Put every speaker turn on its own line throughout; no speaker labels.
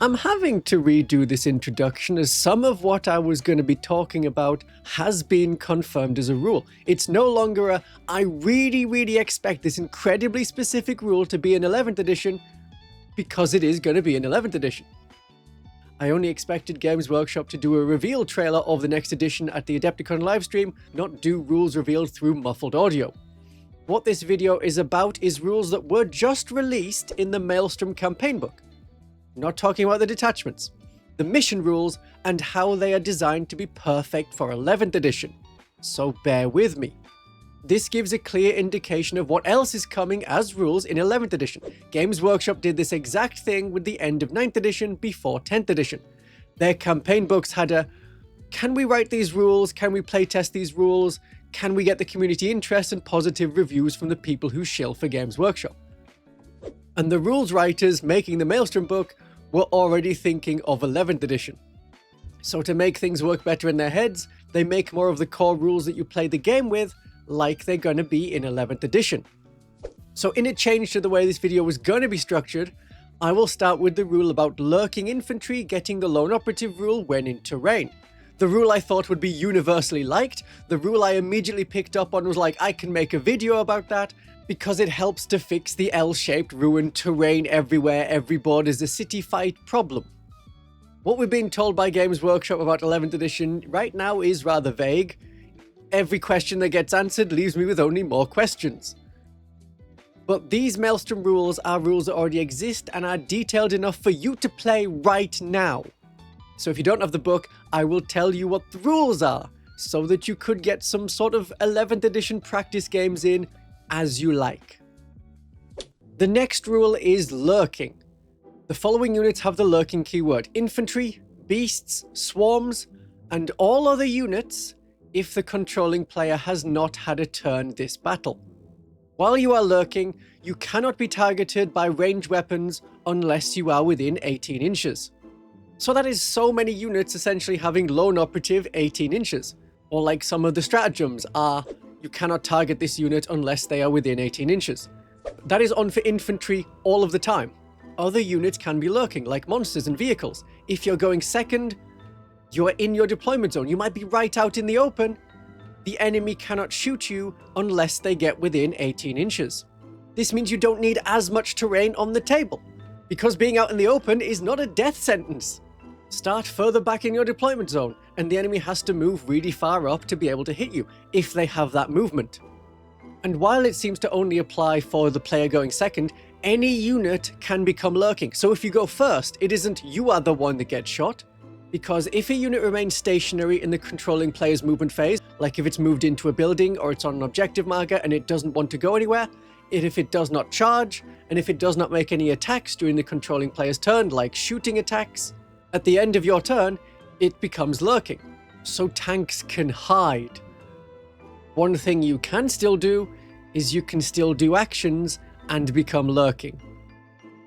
I'm having to redo this introduction as some of what I was going to be talking about has been confirmed as a rule. It's no longer a, I really expect this incredibly specific rule to be in 11th edition, because it is going to be in 11th edition. I only expected Games Workshop to do a reveal trailer of the next edition at the Adepticon livestream, not do rules revealed through muffled audio. What this video is about is rules that were just released in the Maelstrom campaign book. I'm not talking about the detachments, the mission rules, and how they are designed to be perfect for 11th edition. So bear with me. This gives a clear indication of what else is coming as rules in 11th edition. Games Workshop did this exact thing with the end of 9th edition before 10th edition. Their campaign books had a, can we write these rules? Can we playtest these rules? Can we get the community interest and positive reviews from the people who shill for Games Workshop? And the rules writers making the Maelstrom book were already thinking of 11th edition. So to make things work better in their heads, they make more of the core rules that you play the game with like they're going to be in 11th edition. So in a change to the way this video was going to be structured, I will start with the rule about lurking infantry getting the lone operative rule when in terrain. The rule I thought would be universally liked, the rule I immediately picked up on was like, I can make a video about that, because it helps to fix the L-shaped ruined terrain everywhere, every board is a city fight problem. What we're being told by Games Workshop about 11th edition right now is rather vague. Every question that gets answered leaves me with only more questions. But these Maelstrom rules are rules that already exist and are detailed enough for you to play right now. So if you don't have the book, I will tell you what the rules are, so that you could get some sort of 11th edition practice games in as you like. The next rule is lurking. The following units have the lurking keyword: infantry, beasts, swarms, and all other units if the controlling player has not had a turn this battle. While you are lurking, you cannot be targeted by ranged weapons unless you are within 18 inches. So that is so many units essentially having lone operative 18 inches. Or like some of the stratagems are, you cannot target this unit unless they are within 18 inches. That is on for infantry all of the time. Other units can be lurking, like monsters and vehicles. If you're going second, you're in your deployment zone. You might be right out in the open. The enemy cannot shoot you unless they get within 18 inches. This means you don't need as much terrain on the table, because being out in the open is not a death sentence. Start further back in your deployment zone, and the enemy has to move really far up to be able to hit you, if they have that movement. And while it seems to only apply for the player going second, any unit can become lurking. So if you go first, it isn't you are the one that gets shot, because if a unit remains stationary in the controlling player's movement phase, like if it's moved into a building or it's on an objective marker and it doesn't want to go anywhere, if it does not charge, and if it does not make any attacks during the controlling player's turn, like shooting attacks, at the end of your turn, it becomes lurking. So tanks can hide. One thing you can still do is you can still do actions and become lurking.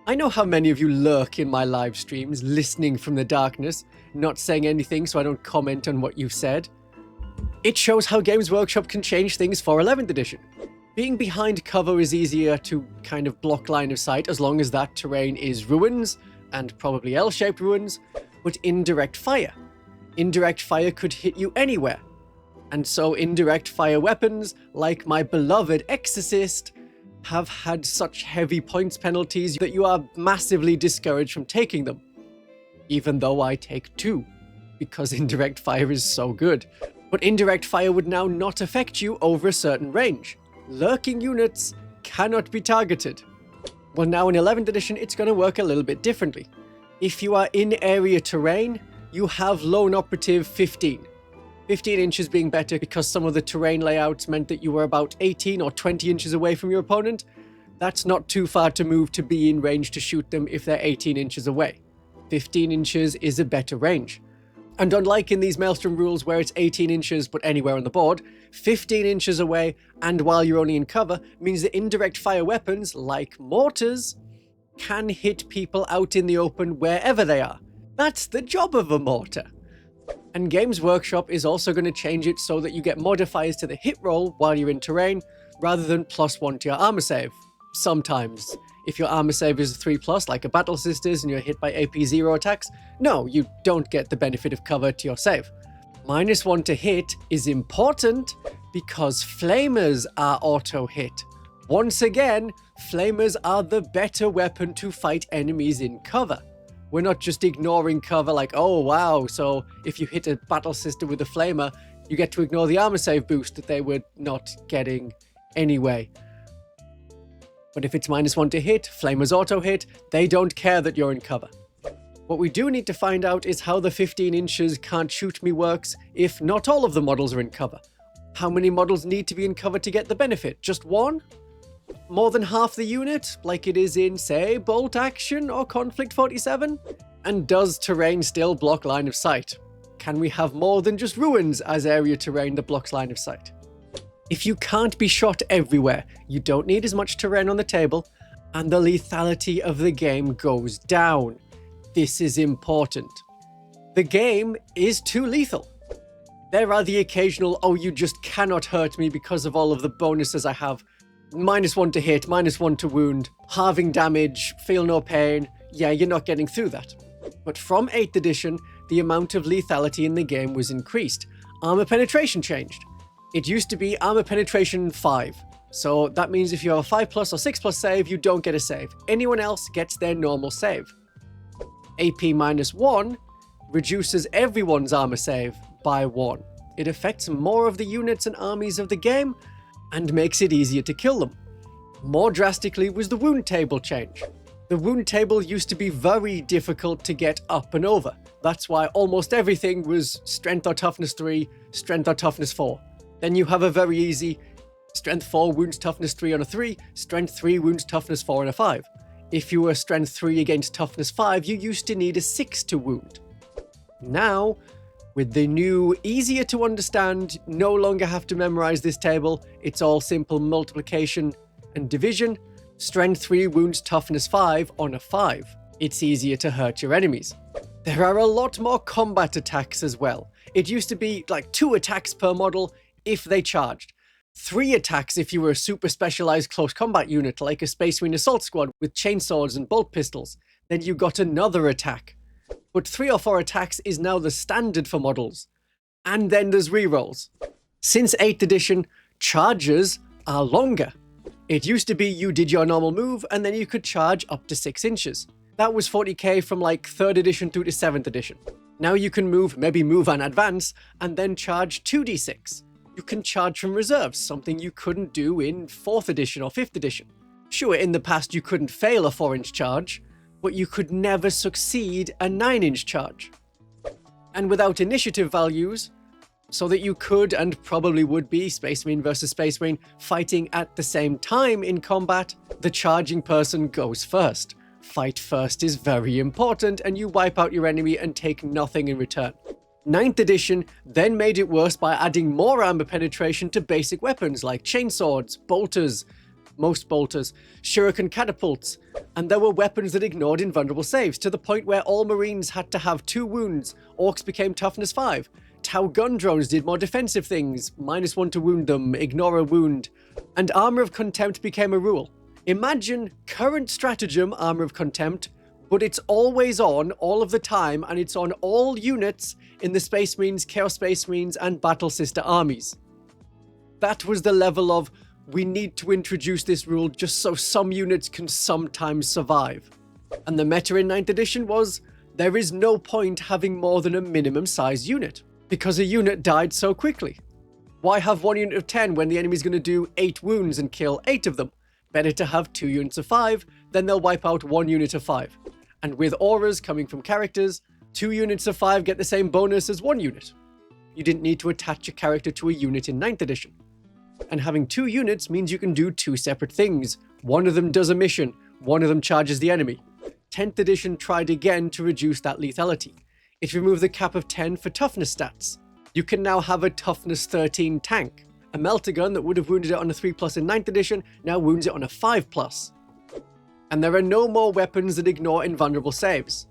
I know how many of you lurk in my live streams, listening from the darkness, not saying anything so I don't comment on what you've said. It shows how Games Workshop can change things for 11th edition. Being behind cover is easier to kind of block line of sight as long as that terrain is ruins, and probably L-shaped ruins, but indirect fire. Indirect fire could hit you anywhere. And so indirect fire weapons, like my beloved Exorcist, have had such heavy points penalties that you are massively discouraged from taking them. Even though I take 2, because indirect fire is so good. But indirect fire would now not affect you over a certain range. Lurking units cannot be targeted. Well, now in 11th edition, it's going to work a little bit differently. If you are in area terrain, you have lone operative 15. 15 inches being better because some of the terrain layouts meant that you were about 18 or 20 inches away from your opponent. That's not too far to move to be in range to shoot them if they're 18 inches away. 15 inches is a better range. And unlike in these Maelstrom rules where it's 18 inches but anywhere on the board, 15 inches away and while you're only in cover means that indirect fire weapons, like mortars, can hit people out in the open wherever they are. That's the job of a mortar. And Games Workshop is also going to change it so that you get modifiers to the hit roll while you're in terrain, rather than +1 to your armor save. Sometimes. If your armor save is 3+, like a Battle Sisters, and you're hit by AP 0 attacks, no, you don't get the benefit of cover to your save. -1 to hit is important because flamers are auto-hit. Once again, flamers are the better weapon to fight enemies in cover. We're not just ignoring cover like, oh wow, so if you hit a Battle Sister with a flamer, you get to ignore the armor save boost that they were not getting anyway. But if it's -1 to hit, flamers auto-hit, they don't care that you're in cover. What we do need to find out is how the 15 inches can't shoot me works if not all of the models are in cover. How many models need to be in cover to get the benefit? Just one? More than half the unit, like it is in, say, Bolt Action or Conflict 47? And does terrain still block line of sight? Can we have more than just ruins as area terrain that blocks line of sight? If you can't be shot everywhere, you don't need as much terrain on the table, and the lethality of the game goes down. This is important. The game is too lethal. There are the occasional, oh, you just cannot hurt me because of all of the bonuses I have. -1 to hit, -1 to wound, halving damage, feel no pain. Yeah, you're not getting through that. But from 8th edition, the amount of lethality in the game was increased. Armor penetration changed. It used to be armor penetration 5. So that means if you have a 5+ or 6+ save, you don't get a save. Anyone else gets their normal save. AP -1 reduces everyone's armor save by 1. It affects more of the units and armies of the game, and makes it easier to kill them. More drastically was the wound table change. The wound table used to be very difficult to get up and over. That's why almost everything was strength or toughness 3, strength or toughness 4. Then you have a very easy strength 4 wounds toughness 3 on a 3, strength 3 wounds toughness 4 on a 5. If you were strength 3 against toughness 5, you used to need a 6 to wound. Now, with the new, easier to understand, no longer have to memorize this table, it's all simple multiplication and division, strength 3 wounds toughness 5 on a 5. It's easier to hurt your enemies. There are a lot more combat attacks as well. It used to be like 2 attacks per model if they charged. 3 attacks if you were a super specialized close combat unit like a Space Marine Assault Squad with chainswords and bolt pistols. Then you got another attack. But 3 or 4 attacks is now the standard for models. And then there's rerolls. Since 8th edition, charges are longer. It used to be you did your normal move and then you could charge up to 6 inches. That was 40k from like 3rd edition through to 7th edition. Now you can maybe move and advance, and then charge 2d6. You can charge from reserves, something you couldn't do in 4th edition or 5th edition. Sure, in the past you couldn't fail a 4-inch charge, but you could never succeed a 9-inch charge. And without initiative values, so that you could and probably would be Space Marine versus Space Marine fighting at the same time in combat, the charging person goes first. Fight first is very important, and you wipe out your enemy and take nothing in return. 9th edition then made it worse by adding more armor penetration to basic weapons like chainswords, bolters, most bolters, shuriken catapults, and there were weapons that ignored invulnerable saves to the point where all Marines had to have 2 wounds, Orcs became toughness 5, Tau gun drones did more defensive things, -1 to wound them, ignore a wound, and Armor of Contempt became a rule. Imagine current stratagem Armor of Contempt, but it's always on, all of the time, and it's on all units in the Space Marines, Chaos Space Marines, and Battle Sister armies. That was the level of, we need to introduce this rule just so some units can sometimes survive. And the meta in 9th edition was, there is no point having more than a minimum size unit, because a unit died so quickly. Why have 1 unit of 10 when the enemy's going to do 8 wounds and kill 8 of them? Better to have 2 units of 5, then they'll wipe out 1 unit of 5. And with auras coming from characters, 2 units of 5 get the same bonus as 1 unit. You didn't need to attach a character to a unit in 9th edition. And having 2 units means you can do 2 separate things. One of them does a mission, one of them charges the enemy. 10th edition tried again to reduce that lethality. It removed the cap of 10 for toughness stats. You can now have a toughness 13 tank. A melter gun that would have wounded it on a 3+ in 9th edition now wounds it on a 5+. And there are no more weapons that ignore invulnerable saves,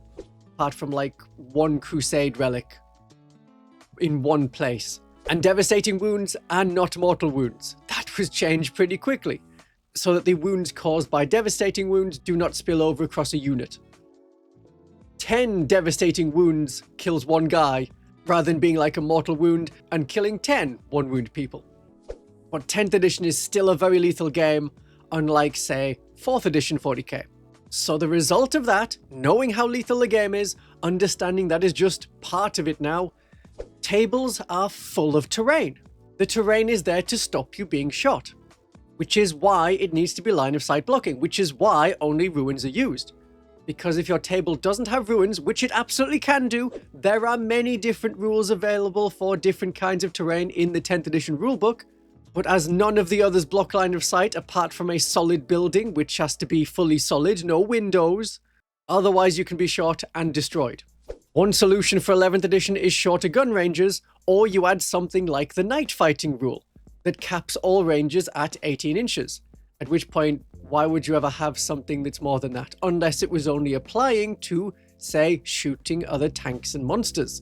apart from like 1 Crusade relic in 1 place. And devastating wounds are not mortal wounds. That was changed pretty quickly. so that the wounds caused by devastating wounds do not spill over across a unit. 10 devastating wounds kills one guy, rather than being like a mortal wound and killing 10 one-wound people. But 10th edition is still a very lethal game, unlike, say, 4th edition 40k. So the result of that, knowing how lethal the game is, understanding that is just part of it now, tables are full of terrain. The terrain is there to stop you being shot, which is why it needs to be line of sight blocking, which is why only ruins are used. Because if your table doesn't have ruins, which it absolutely can do, there are many different rules available for different kinds of terrain in the 10th edition rulebook, but as none of the others block line of sight apart from a solid building, which has to be fully solid, no windows, otherwise you can be shot and destroyed. One solution for 11th edition is shorter gun ranges, or you add something like the night fighting rule that caps all ranges at 18 inches, at which point, why would you ever have something that's more than that, unless it was only applying to, say, shooting other tanks and monsters,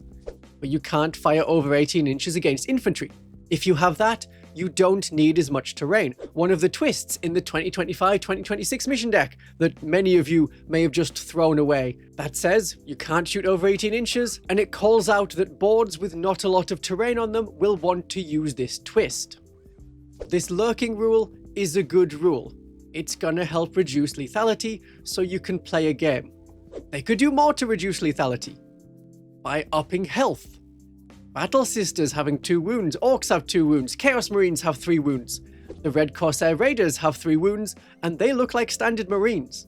but you can't fire over 18 inches against infantry. If you have that, you don't need as much terrain. One of the twists in the 2025-2026 mission deck that many of you may have just thrown away, that says you can't shoot over 18 inches, and it calls out that boards with not a lot of terrain on them will want to use this twist. This lurking rule is a good rule. It's gonna help reduce lethality so you can play a game. They could do more to reduce lethality by upping health. Battle Sisters having 2 wounds, Orcs have 2 wounds, Chaos Marines have 3 wounds, the Red Corsair Raiders have 3 wounds, and they look like standard Marines.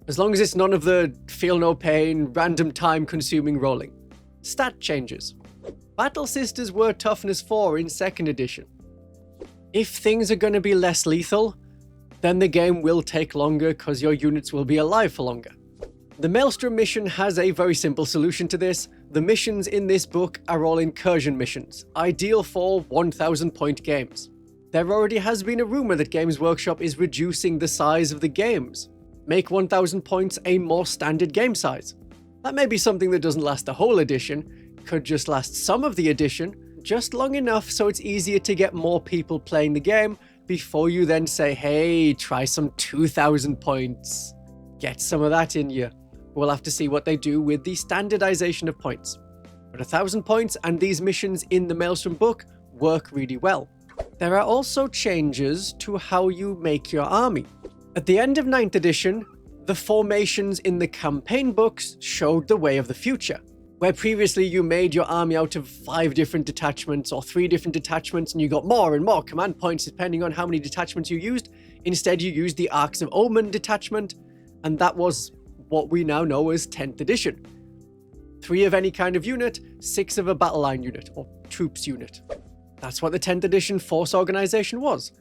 As long as it's none of the feel no pain, random time consuming rolling. Stat changes. Battle Sisters were toughness 4 in 2nd edition. If things are going to be less lethal, then the game will take longer because your units will be alive for longer. The Maelstrom mission has a very simple solution to this. The missions in this book are all incursion missions, ideal for 1000 point games. There already has been a rumor that Games Workshop is reducing the size of the games. Make 1000 points a more standard game size. That may be something that doesn't last the whole edition, could just last some of the edition, just long enough so it's easier to get more people playing the game before you then say, hey, try some 2000 points. Get some of that in you. We'll have to see what they do with the standardization of points. But 1000 points and these missions in the Maelstrom book work really well. There are also changes to how you make your army. At the end of 9th edition, the formations in the campaign books showed the way of the future. Where previously you made your army out of 5 different detachments or 3 different detachments and you got more and more command points depending on how many detachments you used. Instead you used the Arcs of Omen detachment, and that was what we now know as 10th edition. 3 of any kind of unit, 6 of a battle line unit or troops unit. That's what the 10th edition force organization was.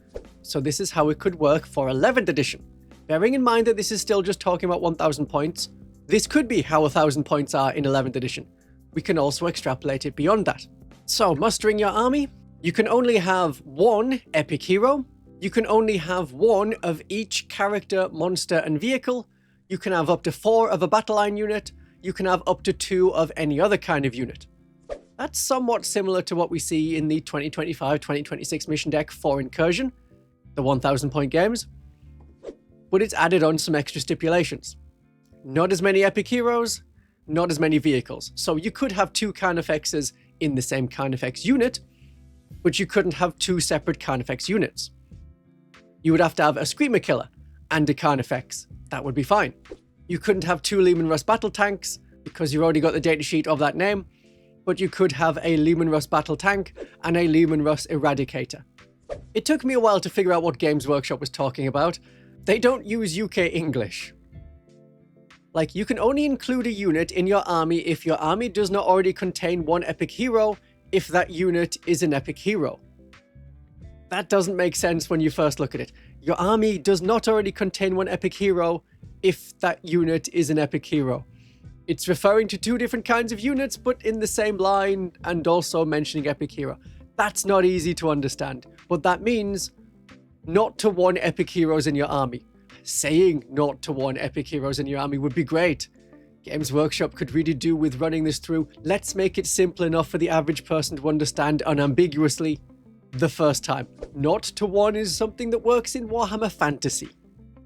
So this is how it could work for 11th edition. Bearing in mind that this is still just talking about 1000 points, this could be how 1000 points are in 11th edition. We can also extrapolate it beyond that. So mustering your army, you can only have 1 epic hero, you can only have 1 of each character, monster and vehicle, you can have up to 4 of a battle line unit, you can have up to 2 of any other kind of unit. That's somewhat similar to what we see in the 2025-2026 mission deck for Incursion, the 1000 point games, but it's added on some extra stipulations. Not as many epic heroes, not as many vehicles. So you could have 2 Carnifexes in the same Carnifex unit, but you couldn't have 2 separate Carnifex units. You would have to have a Screamer Killer and a Carnifex. That would be fine. You couldn't have 2 Leman Russ battle tanks because you've already got the datasheet of that name, but you could have a Leman Russ battle tank and a Leman Russ Eradicator. It took me a while to figure out what Games Workshop was talking about. They don't use UK English. Like, you can only include a unit in your army if your army does not already contain 1 epic hero, if that unit is an epic hero. That doesn't make sense when you first look at it. Your army does not already contain 1 epic hero if that unit is an epic hero. It's referring to 2 different kinds of units, but in the same line, and also mentioning epic hero. That's not easy to understand, but that means not to 1 epic heroes in your army. Saying not to 1 epic heroes in your army would be great. Games Workshop could really do with running this through. Let's make it simple enough for the average person to understand unambiguously. the first time. Not to one is something that works in Warhammer Fantasy.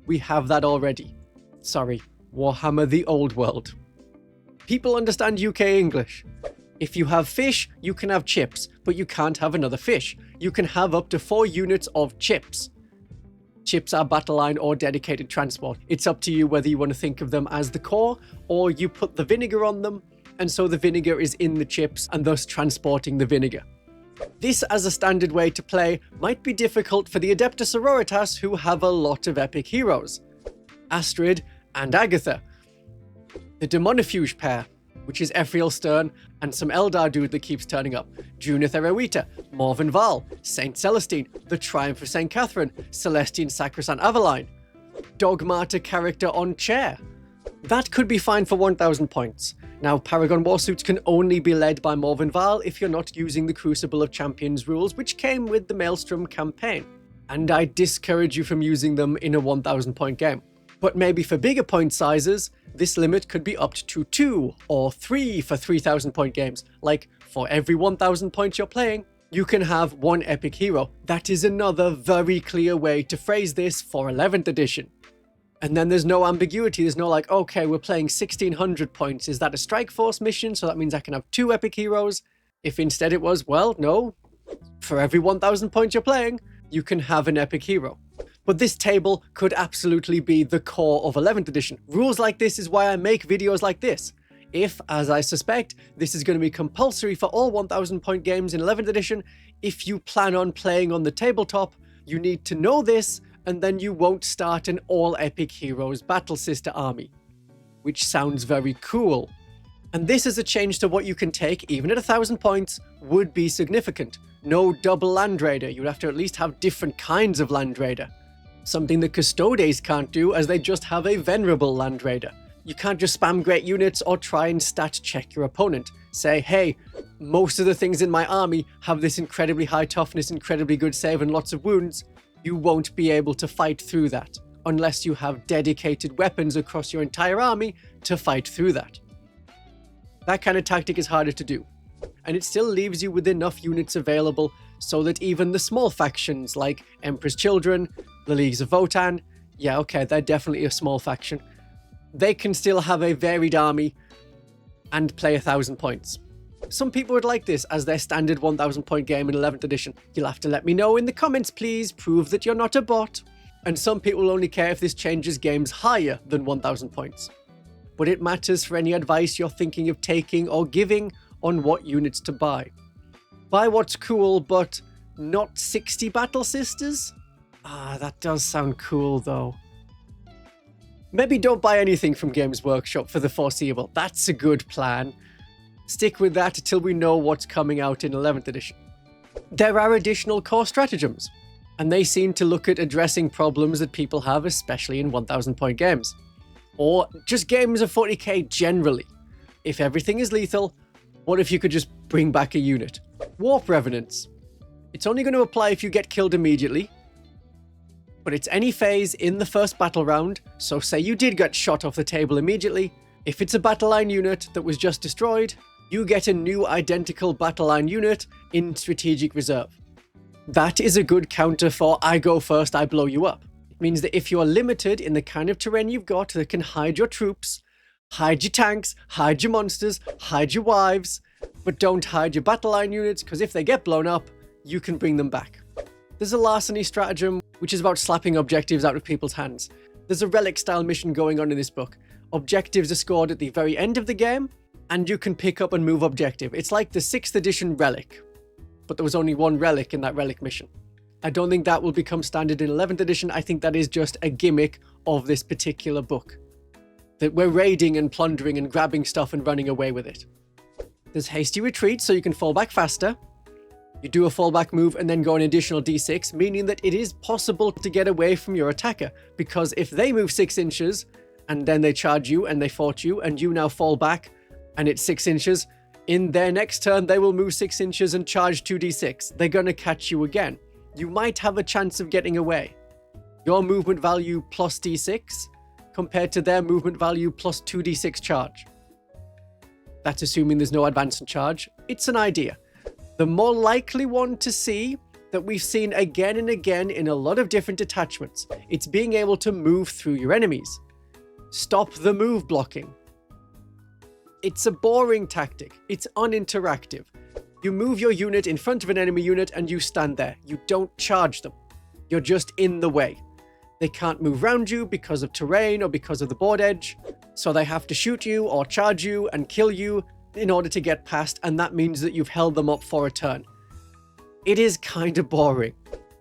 We have that already. Sorry, Warhammer the Old World. People understand UK English. If you have fish, you can have chips, but you can't have another fish. You can have up to 4 units of chips. Chips are battle line or dedicated transport. It's up to you whether you want to think of them as the core, or you put the vinegar on them, and so the vinegar is in the chips and thus transporting the vinegar. This as a standard way to play might be difficult for the Adepta Sororitas, who have a lot of epic heroes. Astrid and Agatha. The Demonifuge pair, which is Ephriel Stern and some Eldar dude that keeps turning up. Junith Erewhita, Morven Val, Saint Celestine, the Triumph of Saint Catherine, Celestine Sacrosanct Aveline. Dogmata character on chair. That could be fine for 1000 points. Now, Paragon Warsuits can only be led by Morven Val if you're not using the Crucible of Champions rules, which came with the Maelstrom campaign. And I discourage you from using them in a 1000 point game. But maybe for bigger point sizes, this limit could be upped to 2 or 3 for 3000 point games. Like, for every 1000 points you're playing, you can have 1 epic hero. That is another very clear way to phrase this for 11th edition. And then there's no ambiguity. There's no like, okay, we're playing 1600 points. Is that a Strike Force mission? So that means I can have 2 epic heroes. If instead it was, well, no. For every 1000 points you're playing, you can have an epic hero. But this table could absolutely be the core of 11th edition. Rules like this is why I make videos like this. If, as I suspect, this is going to be compulsory for all 1000 point games in 11th edition, if you plan on playing on the tabletop, you need to know this, and then you won't start an all-epic heroes battle sister army. Which sounds very cool. And this as a change to what you can take, even at 1000 points, would be significant. No double Land Raider, you'd have to at least have different kinds of Land Raider. Something the Custodes can't do, as they just have a Venerable Land Raider. You can't just spam great units or try and stat check your opponent. Say, hey, most of the things in my army have this incredibly high toughness, incredibly good save and lots of wounds. You won't be able to fight through that, unless you have dedicated weapons across your entire army to fight through that. That kind of tactic is harder to do, and it still leaves you with enough units available so that even the small factions like Emperor's Children, the Leagues of Votan, yeah, okay, they're definitely a small faction, they can still have a varied army and play 1000 points. Some people would like this as their standard 1000 point game in 11th edition. You'll have to let me know in the comments, please. Prove that you're not a bot. And some people will only care if this changes games higher than 1000 points. But it matters for any advice you're thinking of taking or giving on what units to buy. Buy what's cool, but not 60 Battle Sisters? Ah, that does sound cool though. Maybe don't buy anything from Games Workshop for the foreseeable. That's a good plan. Stick with that until we know what's coming out in 11th edition. There are additional core stratagems, and they seem to look at addressing problems that people have, especially in 1000 point games. Or just games of 40k generally. If everything is lethal, what if you could just bring back a unit? Warp Revenants. It's only going to apply if you get killed immediately, but it's any phase in the first battle round, so say you did get shot off the table immediately, if it's a battle line unit that was just destroyed, you get a new identical battle line unit in strategic reserve. That is a good counter for I go first, I blow you up. It means that if you are limited in the kind of terrain you've got that can hide your troops, hide your tanks, hide your monsters, hide your wives, but don't hide your battle line units, because if they get blown up, you can bring them back. There's a larceny stratagem, which is about slapping objectives out of people's hands. There's a relic style mission going on in this book. Objectives are scored at the very end of the game, and you can pick up and move objective. It's like the 6th edition relic, but there was only 1 relic in that relic mission. I don't think that will become standard in 11th edition. I think that is just a gimmick of this particular book. That we're raiding and plundering and grabbing stuff and running away with it. There's hasty retreat, so you can fall back faster. You do a fallback move and then go an additional d6, meaning that it is possible to get away from your attacker, because if they move 6 inches and then they charge you and they fought you and you now fall back and it's 6 inches, in their next turn they will move 6 inches and charge 2d6. They're going to catch you again. You might have a chance of getting away. Your movement value plus d6 compared to their movement value plus 2d6 charge. That's assuming there's no advance and charge. It's an idea. The more likely one to see that we've seen again and again in a lot of different detachments. It's being able to move through your enemies. Stop the move blocking. It's a boring tactic. It's uninteractive. You move your unit in front of an enemy unit and you stand there. You don't charge them. You're just in the way. They can't move around you because of terrain or because of the board edge, so they have to shoot you or charge you and kill you in order to get past, and that means that you've held them up for a turn. It is kind of boring,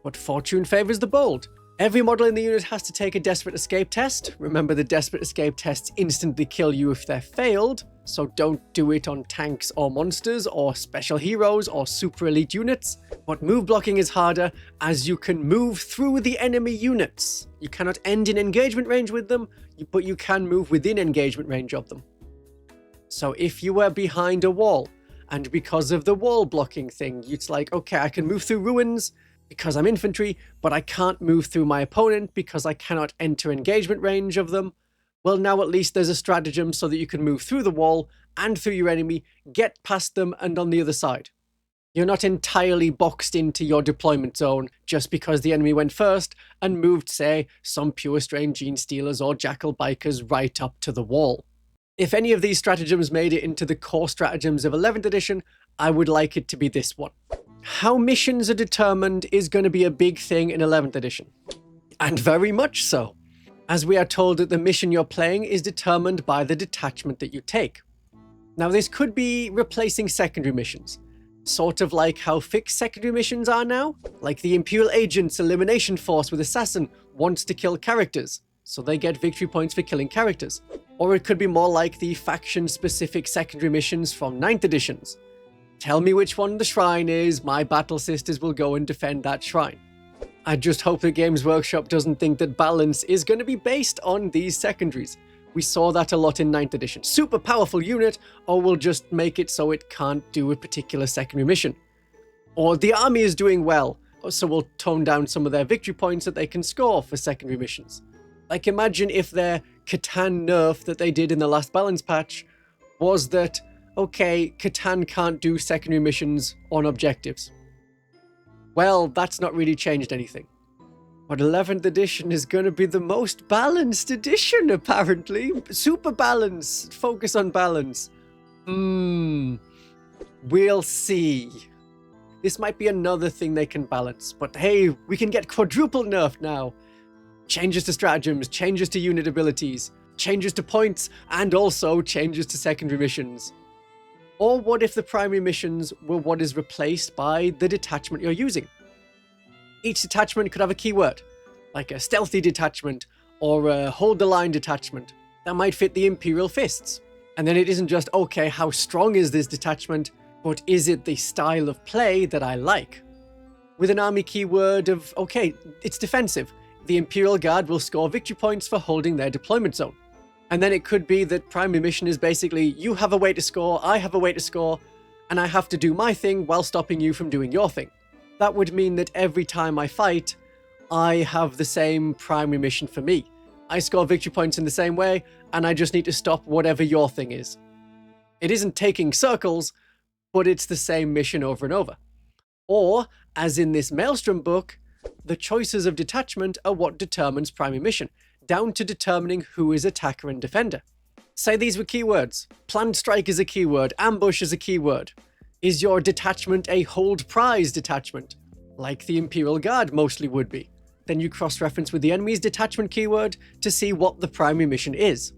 but fortune favors the bold. Every model in the unit has to take a desperate escape test. Remember, the desperate escape tests instantly kill you if they're failed, so don't do it on tanks or monsters or special heroes or super elite units. But move blocking is harder as you can move through the enemy units. You cannot end in engagement range with them, but you can move within engagement range of them. So if you were behind a wall, and because of the wall blocking thing, it's like, okay, I can move through ruins because I'm infantry, but I can't move through my opponent because I cannot enter engagement range of them. Well, now at least there's a stratagem so that you can move through the wall and through your enemy, get past them and on the other side. You're not entirely boxed into your deployment zone just because the enemy went first and moved, say, some pure strain gene stealers or jackal bikers right up to the wall. If any of these stratagems made it into the core stratagems of 11th edition, I would like it to be this one. How missions are determined is going to be a big thing in 11th edition. And very much so, as we are told that the mission you're playing is determined by the detachment that you take. Now this could be replacing secondary missions, sort of like how fixed secondary missions are now, like the Imperial Agents Elimination Force with Assassin wants to kill characters, so they get victory points for killing characters. Or it could be more like the faction-specific secondary missions from 9th editions. Tell me which one the shrine is, my battle sisters will go and defend that shrine. I just hope that Games Workshop doesn't think that balance is going to be based on these secondaries. We saw that a lot in 9th edition. Super powerful unit, or we'll just make it so it can't do a particular secondary mission. Or the army is doing well, so we'll tone down some of their victory points that they can score for secondary missions. Like, imagine if their Catan nerf that they did in the last balance patch was that, okay, Catan can't do secondary missions on objectives. Well, that's not really changed anything. But 11th edition is going to be the most balanced edition, apparently. Super balanced. Focus on balance. We'll see. This might be another thing they can balance. But hey, we can get quadruple nerf now. Changes to stratagems, changes to unit abilities, changes to points, and also changes to secondary missions. Or what if the primary missions were what is replaced by the detachment you're using? Each detachment could have a keyword, like a stealthy detachment or a hold the line detachment that might fit the Imperial Fists. And then it isn't just, okay, how strong is this detachment, but is it the style of play that I like? With an army keyword of, okay, it's defensive. The Imperial Guard will score victory points for holding their deployment zone. And then it could be that primary mission is basically, you have a way to score, I have a way to score, and I have to do my thing while stopping you from doing your thing. That would mean that every time I fight, I have the same primary mission for me. I score victory points in the same way, and I just need to stop whatever your thing is. It isn't taking circles, but it's the same mission over and over. Or, as in this Maelstrom book, the choices of detachment are what determines primary mission, down to determining who is attacker and defender. Say these were keywords. Planned strike is a keyword, ambush is a keyword. Is your detachment a hold prize detachment? Like the Imperial Guard mostly would be. Then you cross-reference with the enemy's detachment keyword to see what the primary mission is.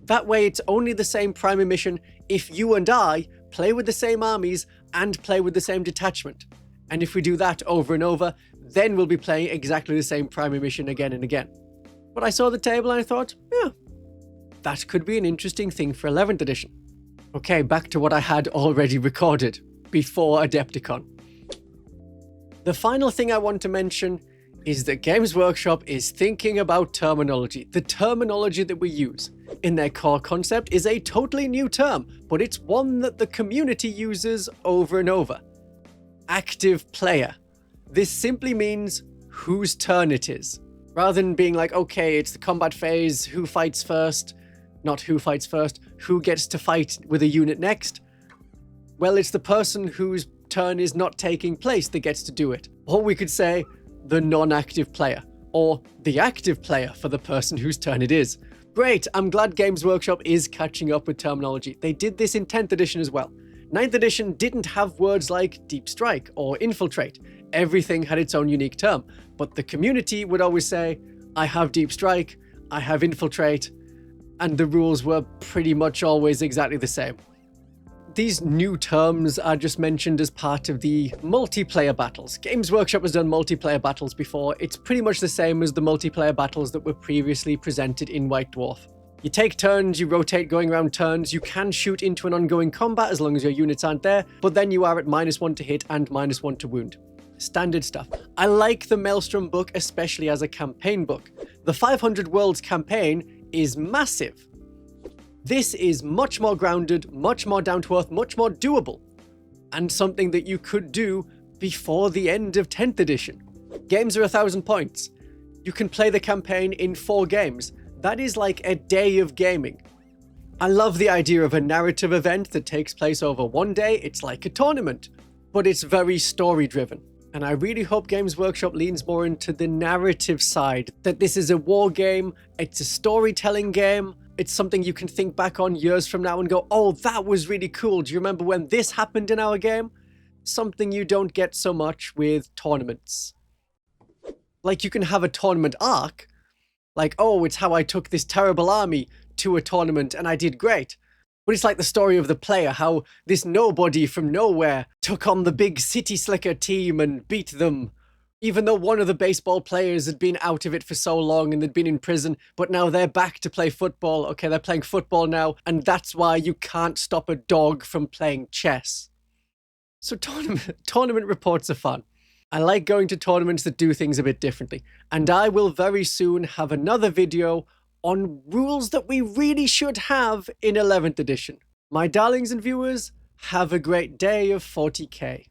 That way it's only the same primary mission if you and I play with the same armies and play with the same detachment. And if we do that over and over, then we'll be playing exactly the same primary mission again and again. But I saw the table and I thought, yeah, that could be an interesting thing for 11th edition. Okay, back to what I had already recorded before Adepticon. The final thing I want to mention is that Games Workshop is thinking about terminology. The terminology that we use in their core concept is a totally new term, but it's one that the community uses over and over. Active player. This simply means whose turn it is. Rather than being like, okay, it's the combat phase, who fights first, not who fights first, who gets to fight with a unit next. Well, it's the person whose turn is not taking place that gets to do it. Or we could say the non-active player, or the active player for the person whose turn it is. Great, I'm glad Games Workshop is catching up with terminology. They did this in 10th edition as well. 9th edition didn't have words like deep strike or infiltrate. Everything had its own unique term, but the community would always say, I have deep strike, I have infiltrate, and the rules were pretty much always exactly the same. These new terms are just mentioned as part of the multiplayer battles. Games Workshop has done multiplayer battles before. It's pretty much the same as the multiplayer battles that were previously presented in White Dwarf. You take turns, you rotate going around turns, you can shoot into an ongoing combat as long as your units aren't there, but then you are at -1 to hit and -1 to wound. Standard stuff. I like the Maelstrom book, especially as a campaign book. The 500 Worlds campaign is massive. This is much more grounded, much more down to earth, much more doable, and something that you could do before the end of 10th edition. Games are 1,000 points. You can play the campaign in 4 games. That is like a day of gaming. I love the idea of a narrative event that takes place over 1 day. It's like a tournament, but it's very story driven. And I really hope Games Workshop leans more into the narrative side, that this is a war game, it's a storytelling game, it's something you can think back on years from now and go, oh, that was really cool. Do you remember when this happened in our game? Something you don't get so much with tournaments. Like, you can have a tournament arc, like, oh, it's how I took this terrible army to a tournament and I did great. But it's like the story of the player, how this nobody from nowhere took on the big City Slicker team and beat them. Even though one of the baseball players had been out of it for so long and they'd been in prison, but now they're back to play football. Okay, they're playing football now, and that's why you can't stop a dog from playing chess. So tournament reports are fun. I like going to tournaments that do things a bit differently, and I will very soon have another video on rules that we really should have in 11th edition. My darlings and viewers, have a great day of 40k.